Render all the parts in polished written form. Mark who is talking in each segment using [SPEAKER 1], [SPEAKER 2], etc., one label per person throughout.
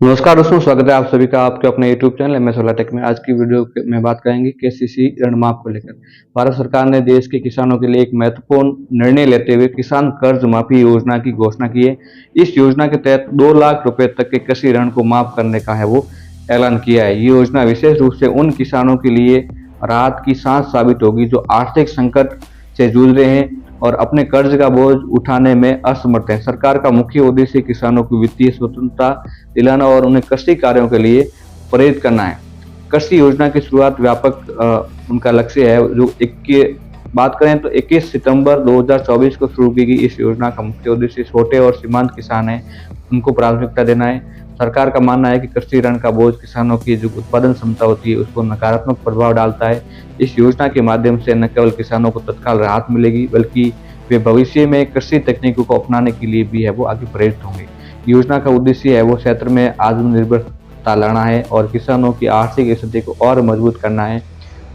[SPEAKER 1] नमस्कार दोस्तों, स्वागत है आप सभी का आपके अपने YouTube channel M S tech में। आज की वीडियो में बात करेंगे केसीसी ऋण माफ को लेकर। भारत सरकार ने देश के किसानों के लिए एक महत्वपूर्ण निर्णय लेते हुए किसान कर्ज माफी योजना की घोषणा की है। इस योजना के तहत 2 लाख रुपए तक के कृषि ऋण को माफ करने का है वो ऐलान किया है। ये योजना विशेष रूप से उन किसानों के लिए राहत की सांस साबित होगी जो आर्थिक संकट से जूझ रहे हैं और अपने कर्ज का बोझ उठाने में असमर्थ हैं। सरकार का मुख्य उद्देश्य किसानों को वित्तीय स्वतंत्रता दिलाना और उन्हें कृषि कार्यों के लिए प्रेरित करना है। कृषि योजना की शुरुआत व्यापक उनका लक्ष्य है। जो बात करें तो 21 सितंबर 2024 को शुरू की गई इस योजना का मुख्य उद्देश्य छोटे और सीमांत किसान हैं उनको प्राथमिकता देना है। सरकार का मानना है कि कृषि ऋण का बोझ किसानों की जो उत्पादन क्षमता होती है उसको नकारात्मक प्रभाव डालता है। इस योजना के माध्यम से न केवल किसानों को तत्काल राहत मिलेगी बल्कि वे भविष्य में कृषि तकनीकों को अपनाने के लिए भी है वो आगे प्रेरित होंगे। योजना का उद्देश्य है वो क्षेत्र में आत्मनिर्भरता लाना है और किसानों की आर्थिक स्थिति को और मजबूत करना है।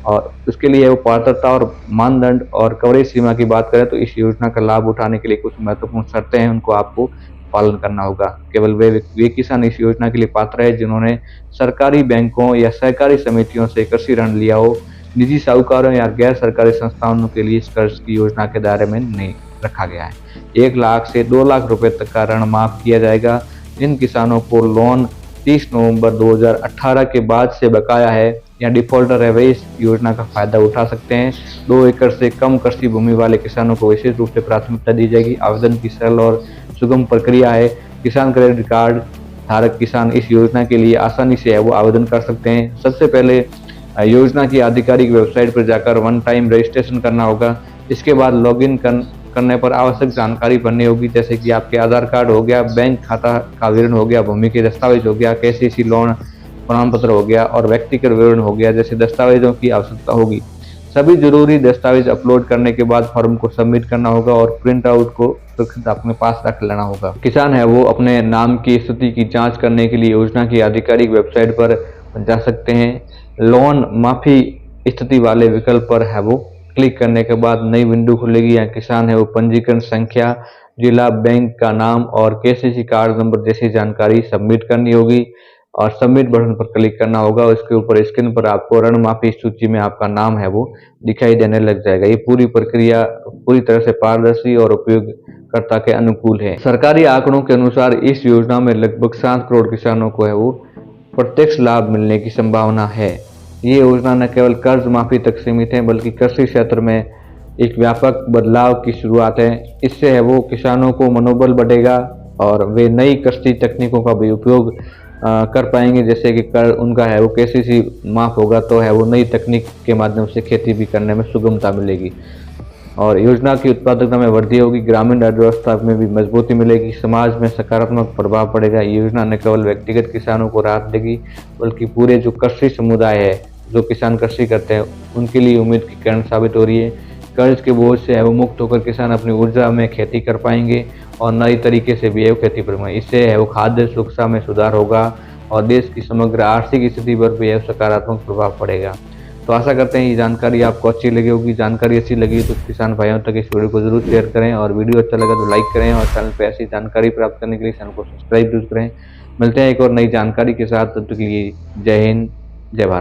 [SPEAKER 1] और उसके लिए वो पात्रता और मानदंड और कवरेज सीमा की बात करें तो इस योजना का लाभ उठाने के लिए कुछ महत्वपूर्ण शर्तें हैं, उनको आपको पालन करना होगा। केवल वे किसान इस योजना के लिए पात्र है जिन्होंने सरकारी बैंकों या सहकारी समितियों से कृषि ऋण लिया हो। निजी साहूकारों या गैर सरकारी संस्थानों के लिए इस कर्ज की योजना के दायरे में नहीं रखा गया है। 1 लाख से 2 लाख रुपए तक का ऋण माफ किया जाएगा। जिन किसानों को लोन 30 नवंबर 2018 के बाद से बकाया है या डिफॉल्टर है वे इस योजना का फायदा उठा सकते हैं। 2 एकड़ से कम कृषि भूमि वाले किसानों को विशेष रूप से प्राथमिकता दी जाएगी। आवेदन की सरल और सुगम प्रक्रिया है। किसान क्रेडिट कार्ड धारक किसान इस योजना के लिए आसानी से है वो आवेदन कर सकते हैं। सबसे पहले योजना की आधिकारिक वेबसाइट पर जाकर वन टाइम रजिस्ट्रेशन करना होगा। इसके बाद लॉगिन करने पर आवश्यक जानकारी भरनी होगी, जैसे कि आपके आधार कार्ड हो गया, बैंक खाता का विवरण हो गया, भूमि के दस्तावेज हो गया, केसीसी लोन प्रमाण पत्र हो गया और व्यक्तिगत विवरण हो गया जैसे दस्तावेजों की आवश्यकता होगी। सभी जरूरी दस्तावेज अपलोड करने के बाद फॉर्म को सबमिट करना होगा और प्रिंट आउट को सुरक्षित अपने पास रख लेना होगा। किसान है वो अपने नाम की स्थिति की जांच करने के लिए योजना की आधिकारिक वेबसाइट पर जा सकते हैं। लोन माफी स्थिति वाले विकल्प पर है वो क्लिक करने के बाद नई विंडो खुलेगी। या किसान है वो पंजीकरण संख्या, जिला, बैंक का नाम और केसीसी कार्ड नंबर जैसी जानकारी सबमिट करनी होगी और सबमिट बटन पर क्लिक करना होगा। उसके ऊपर स्क्रीन पर आपको ऋण माफी सूची में आपका नाम है वो दिखाई देने लग जाएगा। ये पूरी प्रक्रिया पूरी तरह से पारदर्शी और उपयोगकर्ता के अनुकूल है। सरकारी आंकड़ों के अनुसार इस योजना में लगभग 7 करोड़ किसानों को है वो प्रत्यक्ष लाभ मिलने की संभावना है। ये योजना न केवल कर्ज माफी तक सीमित है बल्कि कृषि क्षेत्र में एक व्यापक बदलाव की शुरुआत है। इससे है वो किसानों को मनोबल बढ़ेगा और वे नई कृषि तकनीकों का भी उपयोग कर पाएंगे, जैसे कि कर उनका है वो केसीसी माफ होगा तो है वो नई तकनीक के माध्यम से खेती भी करने में सुगमता मिलेगी और योजना की उत्पादकता में वृद्धि होगी। ग्रामीण अर्थव्यवस्था में भी मजबूती मिलेगी, समाज में सकारात्मक प्रभाव पड़ेगा। योजना न केवल व्यक्तिगत किसानों को राहत देगी बल्कि पूरे जो कृषि समुदाय है, जो किसान कृषि करते हैं, उनके लिए उम्मीद की किरण साबित हो रही है। कर्ज के बोझ से है वो मुक्त होकर किसान अपनी ऊर्जा में खेती कर पाएंगे और नई तरीके से भी है वो खेती करेंगे। इससे है वो खाद्य सुरक्षा में सुधार होगा और देश की समग्र आर्थिक स्थिति पर भी सकारात्मक प्रभाव पड़ेगा। तो आशा करते हैं ये जानकारी आपको अच्छी लगी होगी। जानकारी अच्छी लगी तो किसान भाइयों तक इस वीडियो को जरूर शेयर करें और वीडियो अच्छा लगा तो लाइक करें और चैनल पर ऐसी जानकारी प्राप्त करने के लिए चैनल को सब्सक्राइब जरूर करें। मिलते हैं एक और नई जानकारी के साथ, तब तक के लिए जय हिंद, जय भारत।